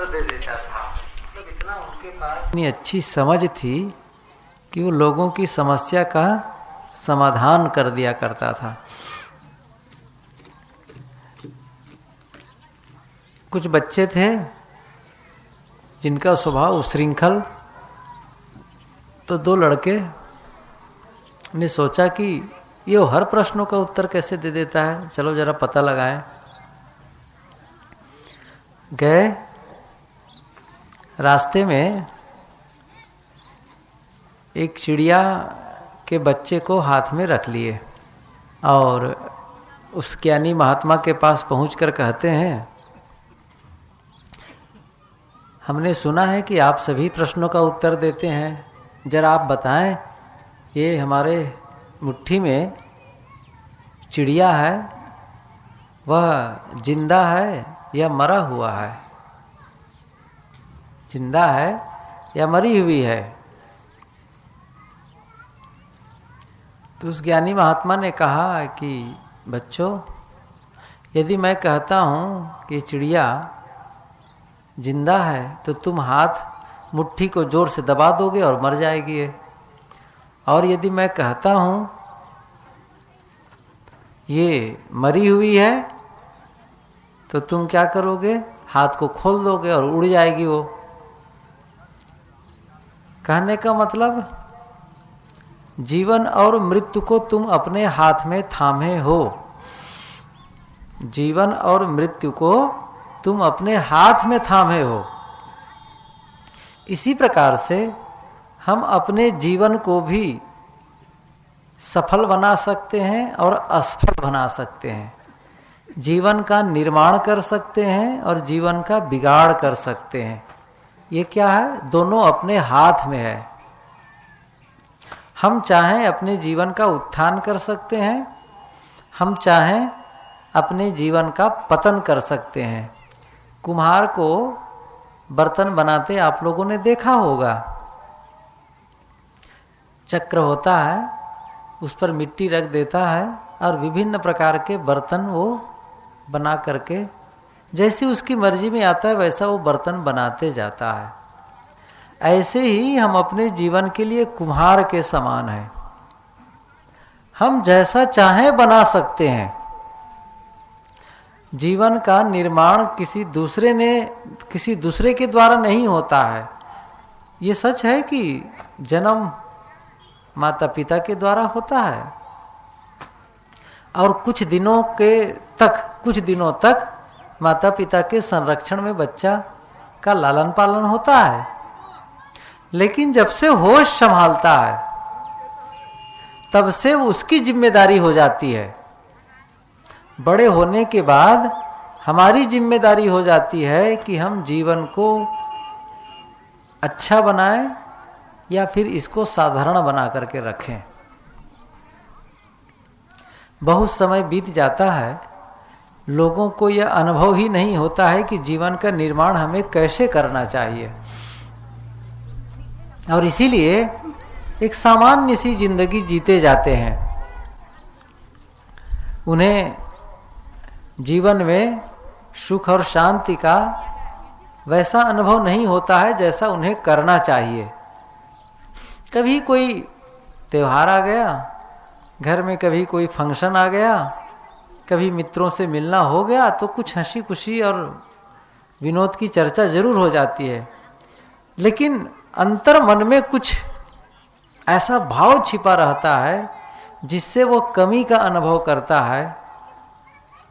दे देता था। मतलब इतना उनके पास इतनी अच्छी समझ थी कि वो लोगों की समस्या का समाधान कर दिया करता था। कुछ बच्चे थे जिनका स्वभाव उच्छृंखल, तो दो लड़के ने सोचा कि ये हर प्रश्नों का उत्तर कैसे दे देता है, चलो जरा पता लगाएं। गए, रास्ते में एक चिड़िया के बच्चे को हाथ में रख लिए और उस ज्ञानी महात्मा के पास पहुंचकर कहते हैं, हमने सुना है कि आप सभी प्रश्नों का उत्तर देते हैं, जरा आप बताएं, ये हमारे मुट्ठी में चिड़िया है, वह जिंदा है या मरा हुआ है, जिंदा है या मरी हुई है। तो उस ज्ञानी महात्मा ने कहा कि बच्चों, यदि मैं कहता हूँ कि चिड़िया जिंदा है तो तुम हाथ मुट्ठी को जोर से दबा दोगे और मर जाएगी ये। और यदि मैं कहता हूँ ये मरी हुई है तो तुम क्या करोगे, हाथ को खोल दोगे और उड़ जाएगी वो। कहने का मतलब जीवन और मृत्यु को तुम अपने हाथ में थामे हो, जीवन और मृत्यु को तुम अपने हाथ में थामे हो। इसी प्रकार से हम अपने जीवन को भी सफल बना सकते हैं और असफल बना सकते हैं, जीवन का निर्माण कर सकते हैं और जीवन का बिगाड़ कर सकते हैं। ये क्या है, दोनों अपने हाथ में है। हम चाहें अपने जीवन का उत्थान कर सकते हैं, हम चाहें अपने जीवन का पतन कर सकते हैं। कुम्हार को बर्तन बनाते आप लोगों ने देखा होगा, चक्र होता है, उस पर मिट्टी रख देता है और विभिन्न प्रकार के बर्तन वो बना करके जैसी उसकी मर्जी में आता है वैसा वो बर्तन बनाते जाता है। ऐसे ही हम अपने जीवन के लिए कुम्हार के समान हैं, हम जैसा चाहें बना सकते हैं। जीवन का निर्माण किसी दूसरे के द्वारा नहीं होता है। ये सच है कि जन्म माता पिता के द्वारा होता है और कुछ दिनों तक माता पिता के संरक्षण में बच्चा का लालन पालन होता है, लेकिन जब से होश संभालता है तब से उसकी जिम्मेदारी हो जाती है। बड़े होने के बाद हमारी जिम्मेदारी हो जाती है कि हम जीवन को अच्छा बनाएं या फिर इसको साधारण बना करके रखें। बहुत समय बीत जाता है, लोगों को यह अनुभव ही नहीं होता है कि जीवन का निर्माण हमें कैसे करना चाहिए, और इसीलिए एक सामान्य सी जिंदगी जीते जाते हैं। उन्हें जीवन में सुख और शांति का वैसा अनुभव नहीं होता है जैसा उन्हें करना चाहिए। कभी कोई त्योहार आ गया घर में, कभी कोई फंक्शन आ गया, कभी मित्रों से मिलना हो गया तो कुछ हंसी खुशी और विनोद की चर्चा जरूर हो जाती है, लेकिन अंतर मन में कुछ ऐसा भाव छिपा रहता है जिससे वो कमी का अनुभव करता है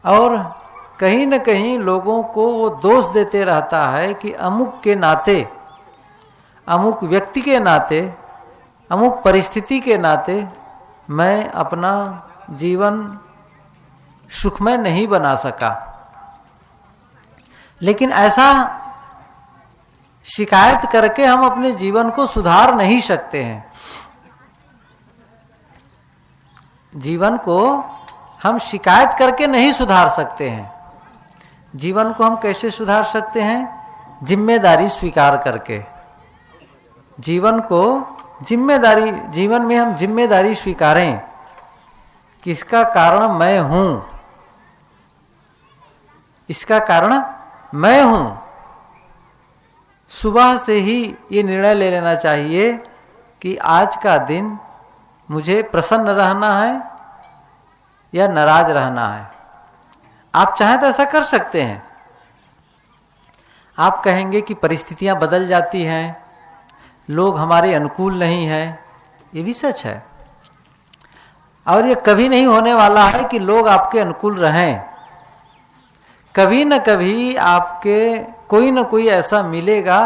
और कहीं न कहीं लोगों को वो दोष देते रहता है कि अमुक के नाते, अमुक व्यक्ति के नाते, अमुक परिस्थिति के नाते मैं अपना जीवन सुखमय नहीं बना सका। लेकिन ऐसा शिकायत करके हम अपने जीवन को सुधार नहीं सकते हैं। जीवन को हम शिकायत करके नहीं सुधार सकते हैं। जीवन को हम कैसे सुधार सकते हैं? जिम्मेदारी स्वीकार करके। जीवन में हम जिम्मेदारी स्वीकारें कि इसका कारण मैं हूं, इसका कारण मैं हूं। सुबह से ही ये निर्णय ले लेना चाहिए कि आज का दिन मुझे प्रसन्न रहना है या नाराज रहना है। आप चाहें तो ऐसा कर सकते हैं। आप कहेंगे कि परिस्थितियां बदल जाती हैं, लोग हमारे अनुकूल नहीं हैं, ये भी सच है। और ये कभी नहीं होने वाला है कि लोग आपके अनुकूल रहें। कभी न कभी आपके कोई न कोई ऐसा मिलेगा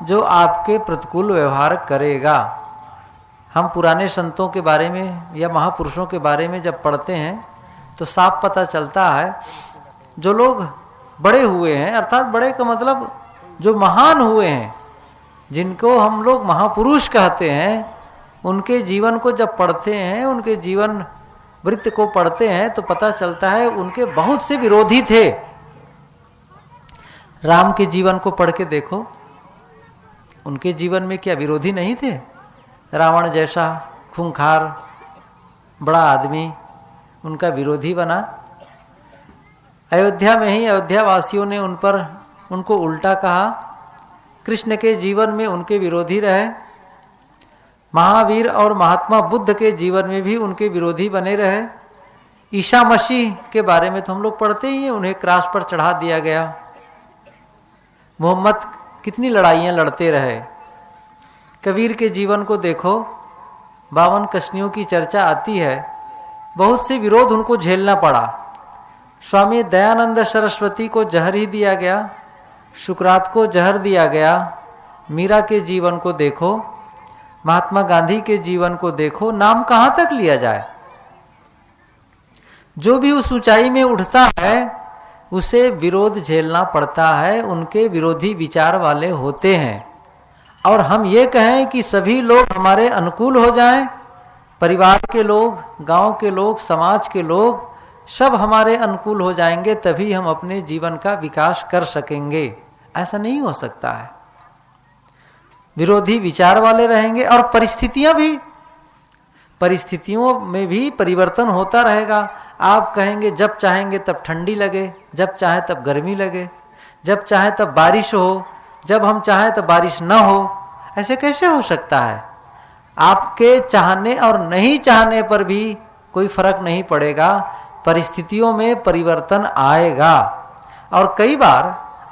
जो आपके प्रतिकूल व्यवहार करेगा। हम पुराने संतों के बारे में या महापुरुषों के बारे में जब पढ़ते हैं तो साफ पता चलता है, जो लोग बड़े हुए हैं, अर्थात बड़े का मतलब जो महान हुए हैं, जिनको हम लोग महापुरुष कहते हैं, उनके जीवन को जब पढ़ते हैं, उनके जीवन वृत्त को पढ़ते हैं तो पता चलता है उनके बहुत से विरोधी थे। राम के जीवन को पढ़ के देखो, उनके जीवन में क्या विरोधी नहीं थे? रावण जैसा खूंखार बड़ा आदमी उनका विरोधी बना। अयोध्या में ही अयोध्या वासियों ने उनको उल्टा कहा। कृष्ण के जीवन में उनके विरोधी रहे। महावीर और महात्मा बुद्ध के जीवन में भी उनके विरोधी बने रहे। ईसा मसीह के बारे में तो हम लोग पढ़ते ही हैं, उन्हें क्रॉस पर चढ़ा दिया गया। मोहम्मद कितनी लड़ाइयाँ लड़ते रहे। कबीर के जीवन को देखो, 52 कश्नियों की चर्चा आती है, बहुत से विरोध उनको झेलना पड़ा। स्वामी दयानंद सरस्वती को जहर ही दिया गया, शुक्रात को जहर दिया गया। मीरा के जीवन को देखो, महात्मा गांधी के जीवन को देखो, नाम कहाँ तक लिया जाए। जो भी उस ऊंचाई में उठता है उसे विरोध झेलना पड़ता है, उनके विरोधी विचार वाले होते हैं। और हम ये कहें कि सभी लोग हमारे अनुकूल हो जाएं, परिवार के लोग, गांव के लोग, समाज के लोग सब हमारे अनुकूल हो जाएंगे, तभी हम अपने जीवन का विकास कर सकेंगे। ऐसा नहीं हो सकता है। विरोधी विचार वाले रहेंगे और परिस्थितियों में भी परिवर्तन होता रहेगा। आप कहेंगे जब चाहेंगे तब ठंडी लगे, जब चाहे तब गर्मी लगे, जब चाहे तब बारिश हो, जब हम चाहें तब बारिश न हो। ऐसे कैसे हो सकता है? आपके चाहने और नहीं चाहने पर भी कोई फर्क नहीं पड़ेगा, परिस्थितियों में परिवर्तन आएगा। और कई बार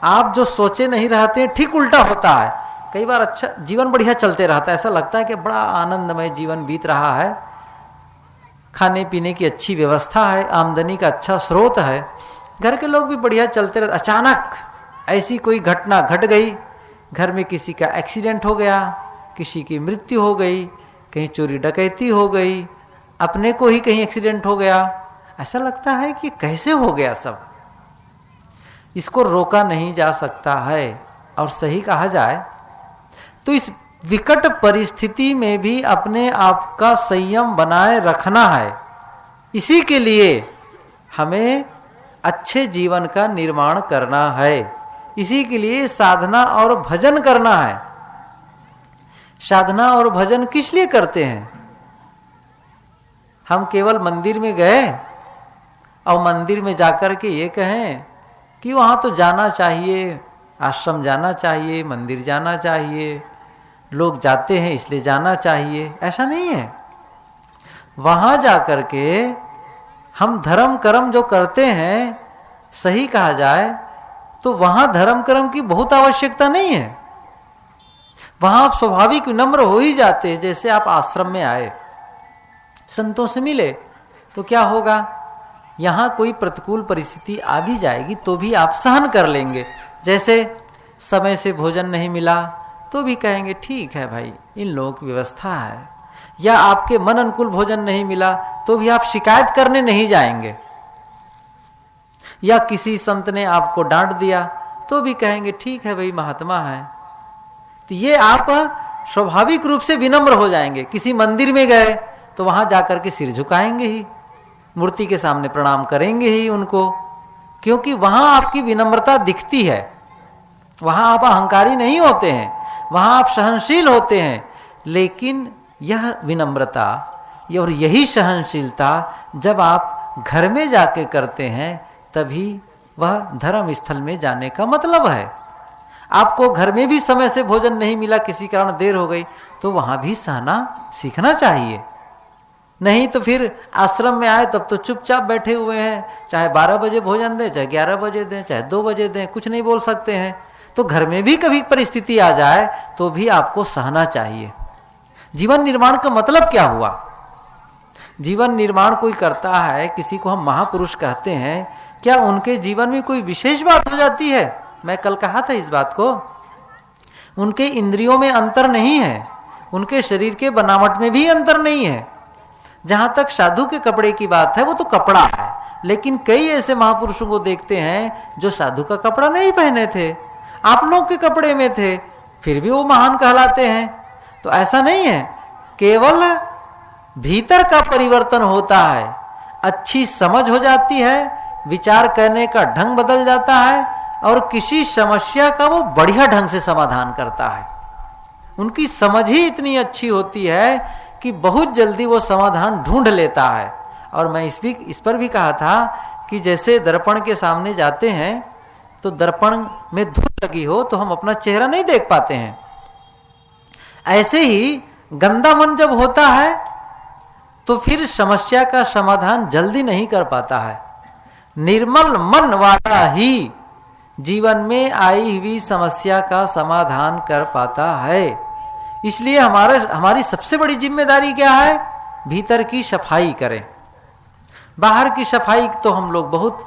आप जो सोचे नहीं रहते हैं, ठीक उल्टा होता है। कई बार अच्छा जीवन बढ़िया चलते रहता है, ऐसा लगता है कि बड़ा आनंदमय जीवन बीत रहा है, खाने पीने की अच्छी व्यवस्था है, आमदनी का अच्छा स्रोत है, घर के लोग भी बढ़िया चलते रहते। अचानक ऐसी कोई घटना घट गई, घर में किसी का एक्सीडेंट हो गया, किसी की मृत्यु हो गई, कहीं चोरी डकैती हो गई, अपने को ही कहीं एक्सीडेंट हो गया। ऐसा लगता है कि कैसे हो गया सब। इसको रोका नहीं जा सकता है। और सही कहा जाए तो इस विकट परिस्थिति में भी अपने आप का संयम बनाए रखना है। इसी के लिए हमें अच्छे जीवन का निर्माण करना है। इसी के लिए साधना और भजन करना है। साधना और भजन किस लिए करते हैं? हम केवल मंदिर में गए और मंदिर में जाकर के ये कहें कि वहाँ तो जाना चाहिए, आश्रम जाना चाहिए, मंदिर जाना चाहिए, लोग जाते हैं इसलिए जाना चाहिए, ऐसा नहीं है। वहाँ जाकर के हम धर्म कर्म जो करते हैं, सही कहा जाए तो वहाँ धर्म कर्म की बहुत आवश्यकता नहीं है। वहाँ आप स्वाभाविक विनम्र हो ही जाते हैं। जैसे आप आश्रम में आए, संतों से मिले, तो क्या होगा? यहाँ कोई प्रतिकूल परिस्थिति आ भी जाएगी तो भी आप सहन कर लेंगे। जैसे समय से भोजन नहीं मिला तो भी कहेंगे ठीक है भाई, इन लोगों की व्यवस्था है। या आपके मन अनुकूल भोजन नहीं मिला तो भी आप शिकायत करने नहीं जाएंगे। या किसी संत ने आपको डांट दिया तो भी कहेंगे ठीक है भाई, महात्मा है। तो ये आप स्वाभाविक रूप से विनम्र हो जाएंगे। किसी मंदिर में गए तो वहां जाकर के सिर झुकाएंगे ही, मूर्ति के सामने प्रणाम करेंगे ही उनको, क्योंकि वहां आपकी विनम्रता दिखती है। वहां आप अहंकारी नहीं होते हैं, वहां आप सहनशील होते हैं। लेकिन यह विनम्रता और यही सहनशीलता जब आप घर में जाके करते हैं, तभी वह धर्म स्थल में जाने का मतलब है। आपको घर में भी समय से भोजन नहीं मिला, किसी कारण देर हो गई, तो वहां भी सहना सीखना चाहिए। नहीं तो फिर आश्रम में आए तब तो चुपचाप बैठे हुए हैं, चाहे 12 बजे भोजन दें, चाहे 11 बजे दें, चाहे 2 बजे दें, कुछ नहीं बोल सकते हैं। तो घर में भी कभी परिस्थिति आ जाए तो भी आपको सहना चाहिए। जीवन निर्माण का मतलब क्या हुआ? जीवन निर्माण कोई करता है, किसी को हम महापुरुष कहते हैं, क्या उनके जीवन में कोई विशेष बात हो जाती है? मैं कल कहा था इस बात को। उनके इंद्रियों में अंतर नहीं है, उनके शरीर के बनावट में भी अंतर नहीं है। जहां तक साधु के कपड़े की बात है, वो तो कपड़ा है, लेकिन कई ऐसे महापुरुषों को देखते हैं जो साधु का कपड़ा नहीं पहने थे, आप लोग के कपड़े में थे, फिर भी वो महान कहलाते हैं। तो ऐसा नहीं है, केवल भीतर का परिवर्तन होता है, अच्छी समझ हो जाती है, विचार करने का ढंग बदल जाता है और किसी समस्या का वो बढ़िया ढंग से समाधान करता है। उनकी समझ ही इतनी अच्छी होती है कि बहुत जल्दी वो समाधान ढूंढ लेता है। और मैं इस पर भी कहा था कि जैसे दर्पण के सामने जाते हैं तो दर्पण में धूल लगी हो तो हम अपना चेहरा नहीं देख पाते हैं, ऐसे ही गंदा मन जब होता है तो फिर समस्या का समाधान जल्दी नहीं कर पाता है। निर्मल मन वाला ही जीवन में आई हुई समस्या का समाधान कर पाता है। इसलिए हमारी सबसे बड़ी जिम्मेदारी क्या है? भीतर की सफाई करें। बाहर की सफाई तो हम लोग बहुत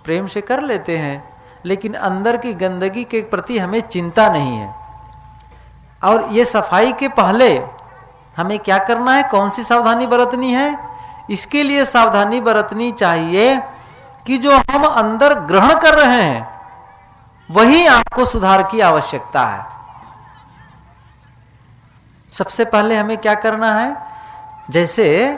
प्रेम से कर लेते हैं, लेकिन अंदर की गंदगी के प्रति हमें चिंता नहीं है। और ये सफाई के पहले हमें क्या करना है, कौन सी सावधानी बरतनी है? इसके लिए सावधानी बरतनी चाहिए कि जो हम अंदर ग्रहण कर रहे हैं वही आपको सुधार की आवश्यकता है। सबसे पहले हमें क्या करना है, जैसे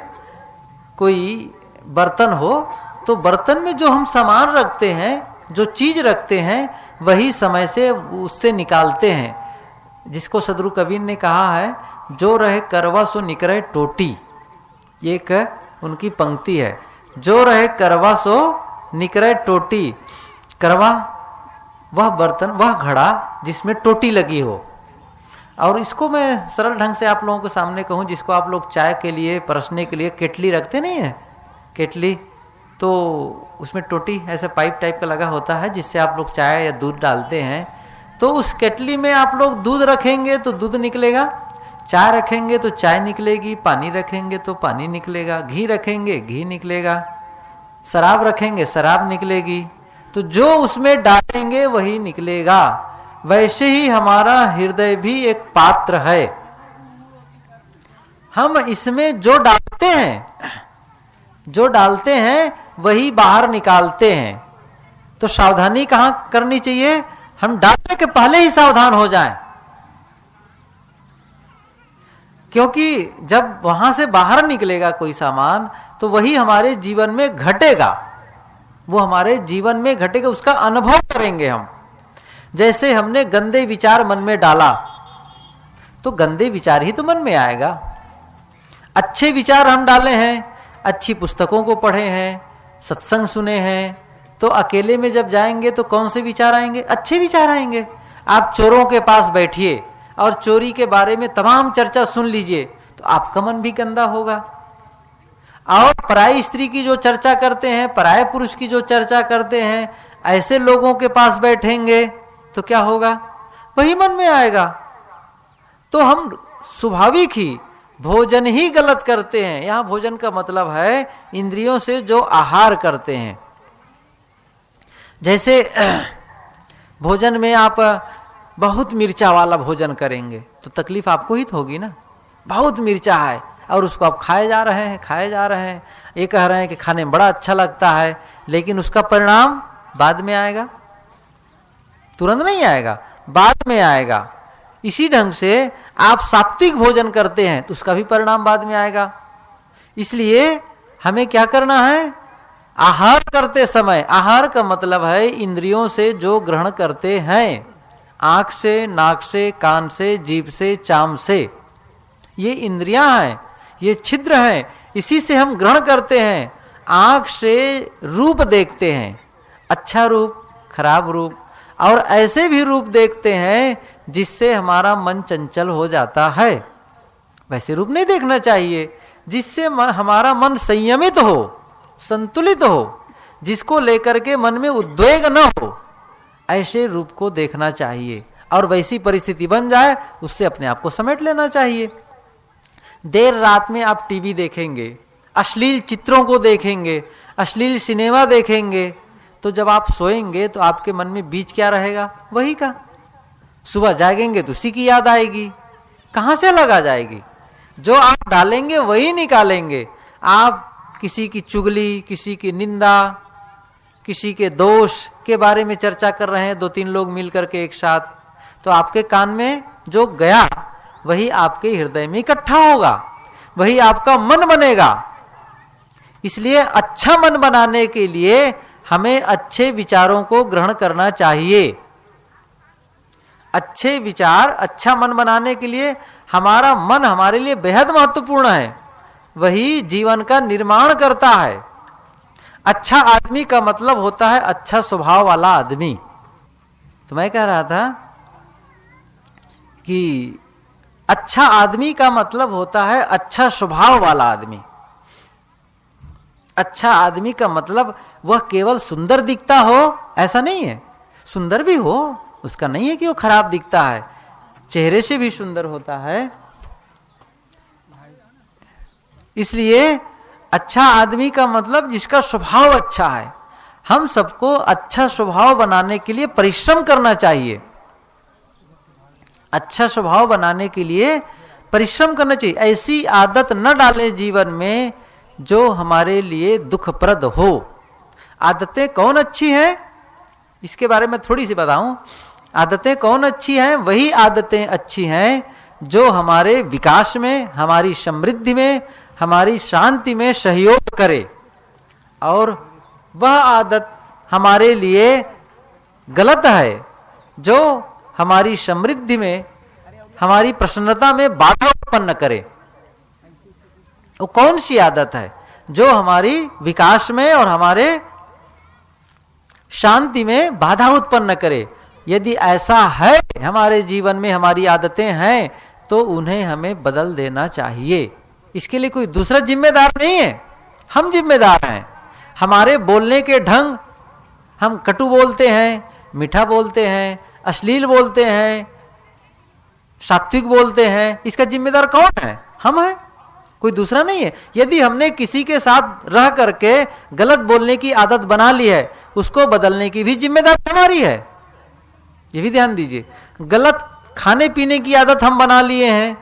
कोई बर्तन हो तो बर्तन में जो हम सामान रखते हैं, जो चीज रखते हैं, वही समय से उससे निकालते हैं। जिसको सदगुरु कबीर ने कहा है, जो रहे करवा सो निकरे टोटी, ये एक उनकी पंक्ति है। जो रहे करवा सो निकरे टोटी। करवा वह बर्तन, वह घड़ा जिसमें टोटी लगी हो। और इसको मैं सरल ढंग से आप लोगों के सामने कहूँ, जिसको आप लोग चाय के लिए परसने के लिए केटली रखते नहीं है, केटली, तो उसमें टोटी ऐसे पाइप टाइप का लगा होता है जिससे आप लोग चाय या दूध डालते हैं। तो उस केटली में आप लोग दूध रखेंगे तो दूध निकलेगा, चाय रखेंगे तो चाय निकलेगी, पानी रखेंगे तो पानी निकलेगा, घी रखेंगे घी निकलेगा, शराब रखेंगे शराब निकलेगी। तो जो उसमें डालेंगे वही निकलेगा। वैसे ही हमारा हृदय भी एक पात्र है, हम इसमें जो डालते हैं वही बाहर निकालते हैं। तो सावधानी कहां करनी चाहिए? हम डालने के पहले ही सावधान हो जाएं, क्योंकि जब वहां से बाहर निकलेगा कोई सामान तो वही हमारे जीवन में घटेगा, वो हमारे जीवन में घटेगा, उसका अनुभव करेंगे हम। जैसे हमने गंदे विचार मन में डाला तो गंदे विचार ही तो मन में आएगा। अच्छे विचार हम डाले हैं, अच्छी पुस्तकों को पढ़े हैं, सत्संग सुने हैं, तो अकेले में जब जाएंगे तो कौन से विचार आएंगे? अच्छे विचार आएंगे। आप चोरों के पास बैठिए और चोरी के बारे में तमाम चर्चा सुन लीजिए तो आपका मन भी गंदा होगा। और पराई स्त्री की जो चर्चा करते हैं, पराये पुरुष की जो चर्चा करते हैं, ऐसे लोगों के पास बैठेंगे तो क्या होगा? वही मन में आएगा। तो हम स्वाभाविक ही भोजन ही गलत करते हैं। यहां भोजन का मतलब है इंद्रियों से जो आहार करते हैं। जैसे भोजन में आप बहुत मिर्चा वाला भोजन करेंगे तो तकलीफ आपको ही तो होगी ना। बहुत मिर्चा है और उसको आप खाए जा रहे हैं, ये कह रहे हैं कि खाने में बड़ा अच्छा लगता है, लेकिन उसका परिणाम बाद में आएगा, तुरंत नहीं आएगा, बाद में आएगा। इसी ढंग से आप सात्विक भोजन करते हैं तो उसका भी परिणाम बाद में आएगा। इसलिए हमें क्या करना है? आहार करते समय, आहार का मतलब है इंद्रियों से जो ग्रहण करते हैं, आंख से, नाक से, कान से, जीभ से, चाम से, ये इंद्रियां हैं, ये छिद्र हैं, इसी से हम ग्रहण करते हैं। आंख से रूप देखते हैं, अच्छा रूप, खराब रूप, और ऐसे भी रूप देखते हैं जिससे हमारा मन चंचल हो जाता है। वैसे रूप नहीं देखना चाहिए, जिससे हमारा मन संयमित हो, संतुलित हो, जिसको लेकर के मन में उद्वेग न हो, ऐसे रूप को देखना चाहिए। और वैसी परिस्थिति बन जाए उससे अपने आप को समेट लेना चाहिए। देर रात में आप टीवी देखेंगे, अश्लील चित्रों को देखेंगे, अश्लील सिनेमा देखेंगे, तो जब आप सोएंगे तो आपके मन में बीज क्या रहेगा? वही का। सुबह जागेंगे तो उसी की याद आएगी। कहाँ से लगा जाएगी? जो आप डालेंगे वही निकालेंगे। आप किसी की चुगली, किसी की निंदा, किसी के दोष के बारे में चर्चा कर रहे हैं 2-3 लोग मिल करके एक साथ, तो आपके कान में जो गया वही आपके हृदय में इकट्ठा होगा, वही आपका मन बनेगा। इसलिए अच्छा मन बनाने के लिए हमें अच्छे विचारों को ग्रहण करना चाहिए। अच्छे विचार, अच्छा मन बनाने के लिए हमारा मन हमारे लिए बेहद महत्वपूर्ण है, वही जीवन का निर्माण करता है। अच्छा आदमी का मतलब होता है अच्छा स्वभाव वाला आदमी। तो मैं कह रहा था कि अच्छा आदमी का मतलब होता है अच्छा स्वभाव वाला आदमी। अच्छा आदमी का मतलब वह केवल सुंदर दिखता हो ऐसा नहीं है, सुंदर भी हो, उसका नहीं है कि वो खराब दिखता है, चेहरे से भी सुंदर होता है। इसलिए अच्छा आदमी का मतलब जिसका स्वभाव अच्छा है। हम सबको अच्छा स्वभाव बनाने के लिए परिश्रम करना चाहिए। अच्छा स्वभाव बनाने के लिए परिश्रम करना चाहिए। ऐसी आदत न डालें जीवन में जो हमारे लिए दुखप्रद हो। आदतें कौन अच्छी हैं इसके बारे में थोड़ी सी बताऊं। आदतें कौन अच्छी हैं? वही आदतें अच्छी हैं जो हमारे विकास में, हमारी समृद्धि में, हमारी शांति में सहयोग करे। और वह आदत हमारे लिए गलत है जो हमारी समृद्धि में, हमारी प्रसन्नता में बाधा उत्पन्न करे। वो कौन सी आदत है? जो हमारी विकास में और हमारे शांति में बाधा उत्पन्न करे। यदि ऐसा है हमारे जीवन में, हमारी आदतें हैं, तो उन्हें हमें बदल देना चाहिए। इसके लिए कोई दूसरा जिम्मेदार नहीं है, हम जिम्मेदार हैं। हमारे बोलने के ढंग, हम कटु बोलते हैं, मीठा बोलते हैं, अश्लील बोलते हैं, सात्विक बोलते हैं, इसका जिम्मेदार कौन है? हम हैं, कोई दूसरा नहीं है। यदि हमने किसी के साथ रह करके गलत बोलने की आदत बना ली है, उसको बदलने की भी जिम्मेदारी हमारी है। ये भी ध्यान दीजिए। गलत खाने पीने की आदत हम बना लिए हैं,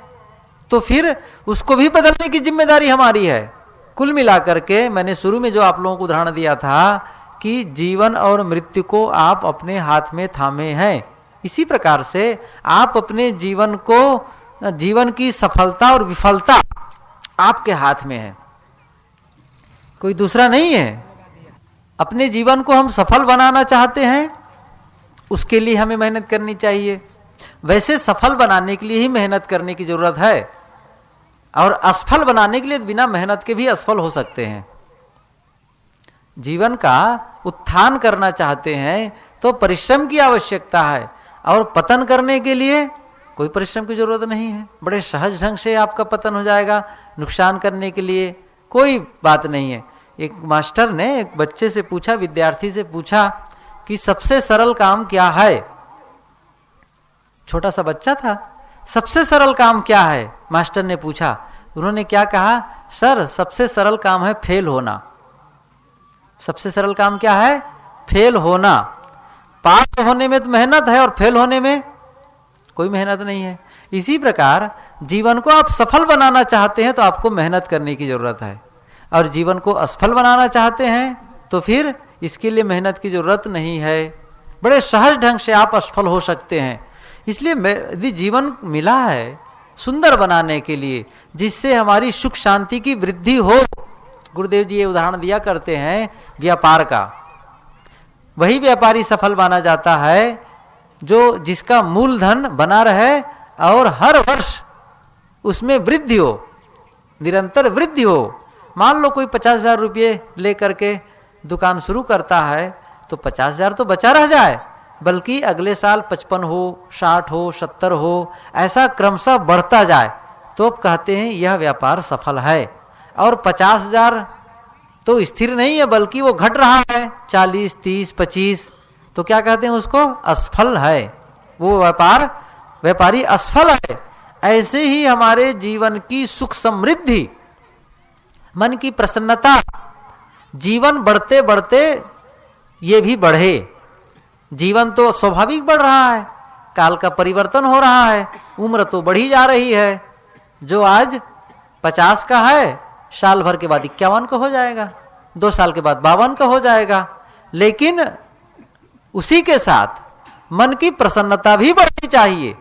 तो फिर उसको भी बदलने की जिम्मेदारी हमारी है। कुल मिलाकर के मैंने शुरू में जो आप लोगों को उदाहरण दिया था कि जीवन और मृत्यु को आप अपने हाथ में थामे हैं, इसी प्रकार से आप अपने जीवन को, जीवन की सफलता और विफलता आपके हाथ में है, कोई दूसरा नहीं है। अपने जीवन को हम सफल बनाना चाहते हैं, उसके लिए हमें मेहनत करनी चाहिए। वैसे सफल बनाने के लिए ही मेहनत करने की जरूरत है, और असफल बनाने के लिए बिना मेहनत के भी असफल हो सकते हैं। जीवन का उत्थान करना चाहते हैं तो परिश्रम की आवश्यकता है, और पतन करने के लिए कोई परिश्रम की जरूरत नहीं है। बड़े सहज ढंग से आपका पतन हो जाएगा। नुकसान करने के लिए कोई बात नहीं है। एक मास्टर ने एक बच्चे से पूछा, विद्यार्थी से पूछा कि सबसे सरल काम क्या है? छोटा सा बच्चा था। सबसे सरल काम क्या है? मास्टर ने पूछा। उन्होंने क्या कहा? सर, सबसे सरल काम है फेल होना। सबसे सरल काम क्या है? फेल होना। पास होने में तो मेहनत है और फेल होने में कोई मेहनत नहीं है। इसी प्रकार जीवन को आप सफल बनाना चाहते हैं तो आपको मेहनत करने की जरूरत है, और जीवन को असफल बनाना चाहते हैं तो फिर इसके लिए मेहनत की जरूरत नहीं है। बड़े सहज ढंग से आप असफल हो सकते हैं। इसलिए यदि जीवन मिला है सुंदर बनाने के लिए, जिससे हमारी सुख शांति की वृद्धि हो। गुरुदेव जी ये उदाहरण दिया करते हैं व्यापार का। वही व्यापारी सफल माना जाता है जो जिसका मूलधन बना रहे और हर वर्ष उसमें वृद्धि हो, निरंतर वृद्धि हो। मान लो कोई 50,000 रुपये ले करके दुकान शुरू करता है तो 50,000 तो बचा रह जाए, बल्कि अगले साल 55 हो, 60 हो, 70 हो, ऐसा क्रमशः बढ़ता जाए तो अब कहते हैं यह व्यापार सफल है। और 50,000 तो स्थिर नहीं है, बल्कि वो घट रहा है, 40, 30, 25, तो क्या कहते हैं उसको? असफल है, वो व्यापारी असफल है। ऐसे ही हमारे जीवन की सुख समृद्धि, मन की प्रसन्नता, जीवन बढ़ते बढ़ते ये भी बढ़े। जीवन तो स्वाभाविक बढ़ रहा है, काल का परिवर्तन हो रहा है, उम्र तो बढ़ी जा रही है। जो आज 50 का है, साल भर के बाद 51 का हो जाएगा, 2 साल के बाद 52 का हो जाएगा। लेकिन उसी के साथ मन की प्रसन्नता भी बढ़नी चाहिए,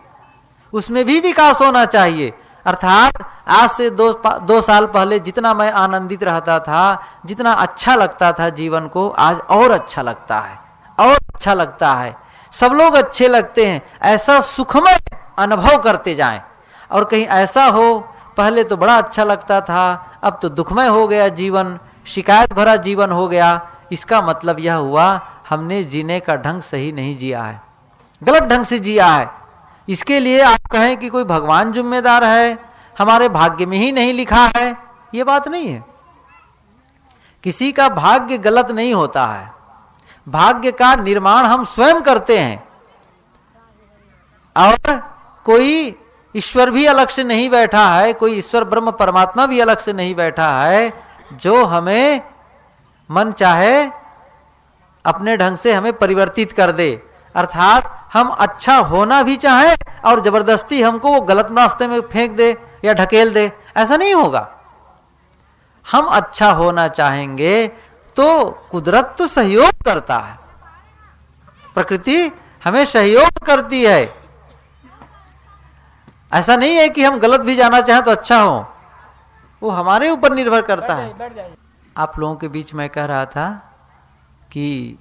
उसमें भी विकास होना चाहिए। अर्थात आज से 2 साल पहले जितना मैं आनंदित रहता था, जितना अच्छा लगता था जीवन को, आज और अच्छा लगता है, और अच्छा लगता है, सब लोग अच्छे लगते हैं। ऐसा सुखमय अनुभव करते जाएं। और कहीं ऐसा हो पहले तो बड़ा अच्छा लगता था, अब तो दुखमय हो गया जीवन, शिकायत भरा जीवन हो गया, इसका मतलब यह हुआ हमने जीने का ढंग सही नहीं जिया है, गलत ढंग से जिया है। इसके लिए आप कहें कि कोई भगवान जिम्मेदार है, हमारे भाग्य में ही नहीं लिखा है, ये बात नहीं है। किसी का भाग्य गलत नहीं होता है, भाग्य का निर्माण हम स्वयं करते हैं। और कोई ईश्वर भी अलग से नहीं बैठा है, कोई ईश्वर ब्रह्म परमात्मा भी अलग से नहीं बैठा है, जो हमें मन चाहे अपने ढंग से हमें परिवर्तित कर दे। अर्थात हम अच्छा होना भी चाहें और जबरदस्ती हमको वो गलत रास्ते में फेंक दे या ढकेल दे, ऐसा नहीं होगा। हम अच्छा होना चाहेंगे तो कुदरत तो सहयोग करता है, प्रकृति हमें सहयोग करती है। ऐसा नहीं है कि हम गलत भी जाना चाहें तो अच्छा हो, वो हमारे ऊपर निर्भर करता है। आप लोगों के बीच में कह रहा था कि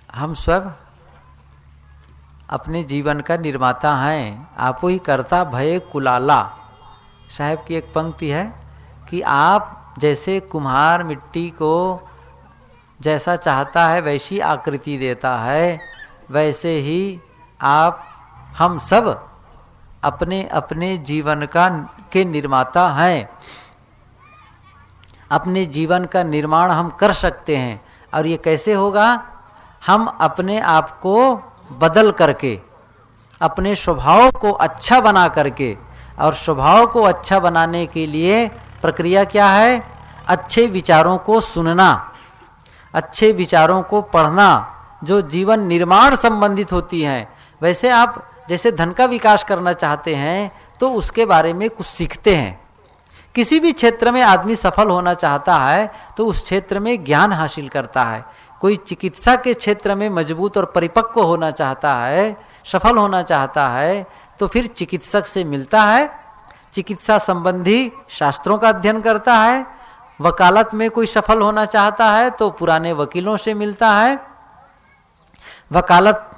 हम सब अपने जीवन का निर्माता हैं, आपो ही करता भय कुलाला। साहब की एक पंक्ति है कि आप जैसे कुम्हार मिट्टी को जैसा चाहता है वैसी आकृति देता है, वैसे ही हम सब अपने अपने जीवन के निर्माता हैं। अपने जीवन का निर्माण हम कर सकते हैं। और ये कैसे होगा? हम अपने आप को बदल करके, अपने स्वभाव को अच्छा बना करके। और स्वभाव को अच्छा बनाने के लिए प्रक्रिया क्या है? अच्छे विचारों को सुनना, अच्छे विचारों को पढ़ना, जो जीवन निर्माण संबंधित होती हैं। वैसे आप जैसे धन का विकास करना चाहते हैं तो उसके बारे में कुछ सीखते हैं। किसी भी क्षेत्र में आदमी सफल होना चाहता है तो उस क्षेत्र में ज्ञान हासिल करता है। कोई चिकित्सा के क्षेत्र में मजबूत और परिपक्व होना चाहता है, सफल होना चाहता है, तो फिर चिकित्सक से मिलता है, चिकित्सा संबंधी शास्त्रों का अध्ययन करता है। वकालत में कोई सफल होना चाहता है तो पुराने वकीलों से मिलता है, वकालत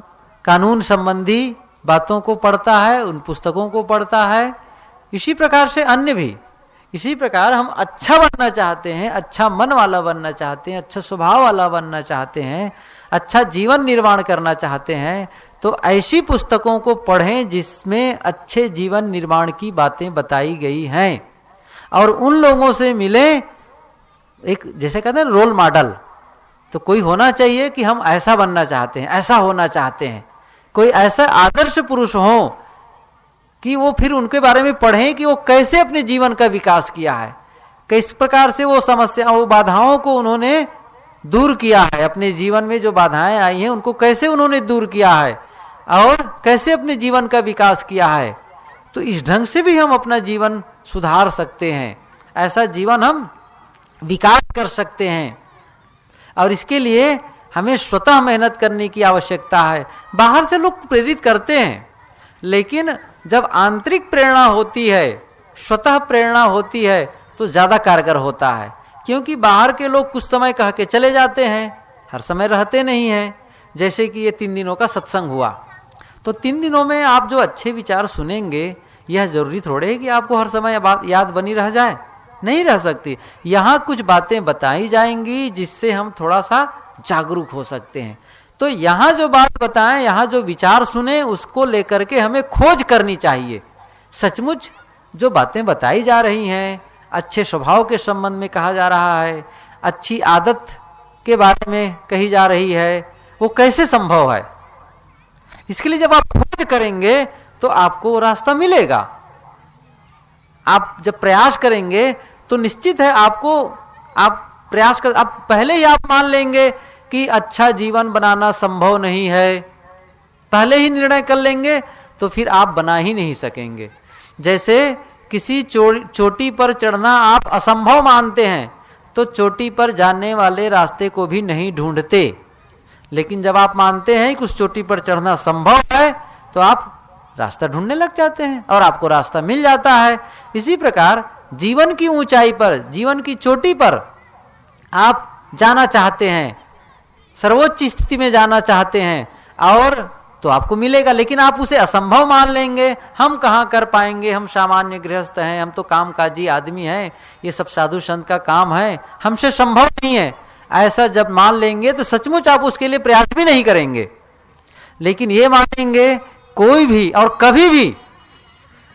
कानून संबंधी बातों को पढ़ता है, उन पुस्तकों को पढ़ता है। इसी प्रकार से अन्य भी, इसी प्रकार हम अच्छा बनना चाहते हैं, अच्छा मन वाला बनना चाहते हैं, अच्छा स्वभाव वाला बनना चाहते हैं, अच्छा जीवन निर्माण करना चाहते हैं, तो ऐसी पुस्तकों को पढ़ें जिसमें अच्छे जीवन निर्माण की बातें बताई गई हैं। और उन लोगों से मिले, एक जैसे कहते हैं रोल मॉडल, तो कोई होना चाहिए कि हम ऐसा बनना चाहते हैं, ऐसा होना चाहते हैं। कोई ऐसा आदर्श पुरुष हो कि वो फिर उनके बारे में पढ़ें कि वो कैसे अपने जीवन का विकास किया है, किस प्रकार से वो समस्या, वो बाधाओं को उन्होंने दूर किया है। अपने जीवन में जो बाधाएं आई हैं उनको कैसे उन्होंने दूर किया है और कैसे अपने जीवन का विकास किया है। तो इस ढंग से भी हम अपना जीवन सुधार सकते हैं, ऐसा जीवन हम विकास कर सकते हैं। और इसके लिए हमें स्वतः मेहनत करने की आवश्यकता है। बाहर से लोग प्रेरित करते हैं, लेकिन जब आंतरिक प्रेरणा होती है, स्वतः प्रेरणा होती है, तो ज़्यादा कारगर होता है। क्योंकि बाहर के लोग कुछ समय कह के चले जाते हैं, हर समय रहते नहीं हैं। जैसे कि ये 3 दिनों का सत्संग हुआ, तो 3 दिनों में आप जो अच्छे विचार सुनेंगे, यह जरूरी थोड़े है कि आपको हर समय बात याद बनी रह जाए, नहीं रह सकती। यहाँ कुछ बातें बताई जाएंगी जिससे हम थोड़ा सा जागरूक हो सकते हैं। तो यहाँ जो बात बताएं, यहाँ जो विचार सुने, उसको लेकर के हमें खोज करनी चाहिए। सचमुच जो बातें बताई जा रही हैं, अच्छे स्वभाव के संबंध में कहा जा रहा है, अच्छी आदत के बारे में कही जा रही है, वो कैसे संभव है? इसके लिए जब आप खोज करेंगे तो आपको वो रास्ता मिलेगा। आप जब प्रयास करेंगे तो निश्चित है आपको, आप प्रयास कर, आप पहले ही आप मान लेंगे कि अच्छा जीवन बनाना संभव नहीं है, पहले ही निर्णय कर लेंगे तो फिर आप बना ही नहीं सकेंगे। जैसे किसी चोटी पर चढ़ना आप असंभव मानते हैं तो चोटी पर जाने वाले रास्ते को भी नहीं ढूंढते, लेकिन जब आप मानते हैं कि उस चोटी पर चढ़ना संभव है तो आप रास्ता ढूंढने लग जाते हैं और आपको रास्ता मिल जाता है। इसी प्रकार जीवन की ऊंचाई पर, जीवन की चोटी पर आप जाना चाहते हैं, सर्वोच्च स्थिति में जाना चाहते हैं, और तो आपको मिलेगा, लेकिन आप उसे असंभव मान लेंगे। हम कहाँ कर पाएंगे, हम सामान्य गृहस्थ हैं, हम तो कामकाजी आदमी हैं, ये सब साधु संत का काम है, हमसे संभव नहीं है, ऐसा जब मान लेंगे तो सचमुच आप उसके लिए प्रयास भी नहीं करेंगे। लेकिन ये मानेंगे कोई भी और कभी भी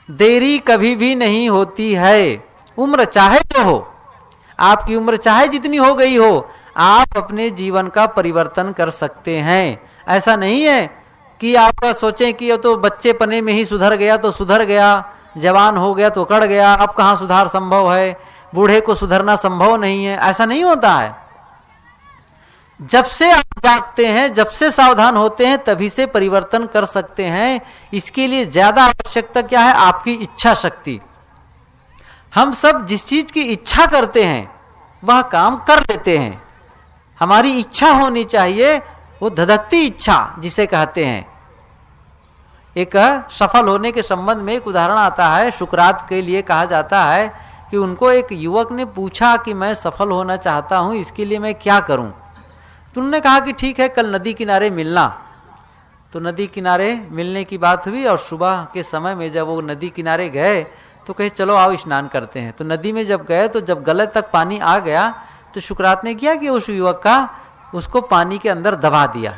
देरी कभी भी नहीं होती है। उम्र चाहे जो हो, आपकी उम्र चाहे जितनी हो गई हो, आप अपने जीवन का परिवर्तन कर सकते हैं। ऐसा नहीं है कि आप सोचें कि ये तो बच्चे पने में ही सुधर गया तो सुधर गया, जवान हो गया तो कड़ गया, अब कहाँ सुधार संभव है, बूढ़े को सुधरना संभव नहीं है। ऐसा नहीं होता है। जब से आप जागते हैं, जब से सावधान होते हैं, तभी से परिवर्तन कर सकते हैं। इसके लिए ज्यादा आवश्यकता क्या है? आपकी इच्छा शक्ति। हम सब जिस चीज की इच्छा करते हैं वह काम कर लेते हैं। हमारी इच्छा होनी चाहिए, वो धधकती इच्छा जिसे कहते हैं। एक सफल होने के संबंध में एक उदाहरण आता है। शुक्रात के लिए कहा जाता है कि उनको एक युवक ने पूछा कि मैं सफल होना चाहता हूं, इसके लिए मैं क्या करूं? तो उन्होंने कहा कि ठीक है, कल नदी किनारे मिलना। तो नदी किनारे मिलने की बात हुई और सुबह के समय में जब वो नदी किनारे गए तो कहे चलो आओ स्नान करते हैं। तो नदी में जब गए तो जब गले तक पानी आ गया तो शुक्रात ने किया कि उस युवक का उसको पानी के अंदर दबा दिया।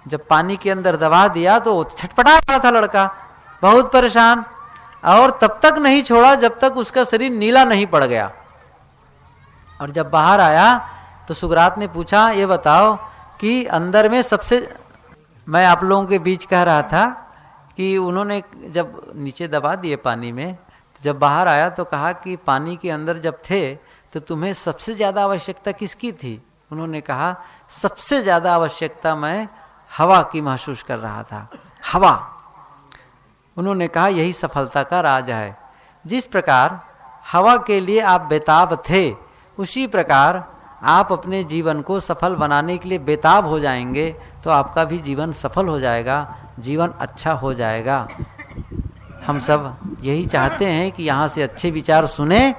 जब पानी के अंदर दबा दिया तो छटपटा रहा था लड़का, बहुत परेशान, और तब तक नहीं छोड़ा जब तक उसका शरीर नीला नहीं पड़ गया। और जब बाहर आया तो सुकरात ने पूछा, ये बताओ कि अंदर में सबसे, मैं आप लोगों के बीच कह रहा था कि उन्होंने जब नीचे दबा दिए पानी में, तो जब बाहर आया तो कहा कि पानी के अंदर जब थे तो तुम्हें सबसे ज़्यादा आवश्यकता किसकी थी? उन्होंने कहा सबसे ज़्यादा आवश्यकता मैं हवा की महसूस कर रहा था, हवा। उन्होंने कहा यही सफलता का राज है। जिस प्रकार हवा के लिए आप बेताब थे, उसी प्रकार आप अपने जीवन को सफल बनाने के लिए बेताब हो जाएंगे तो आपका भी जीवन सफल हो जाएगा, जीवन अच्छा हो जाएगा। हम सब यही चाहते हैं कि यहाँ से अच्छे विचार सुने,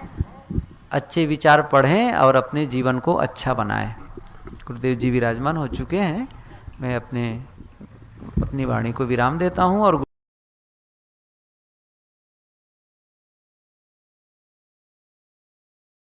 अच्छे विचार पढ़ें और अपने जीवन को अच्छा बनाएं। गुरुदेव जी विराजमान हो चुके हैं। मैं अपनी वाणी को विराम देता हूँ और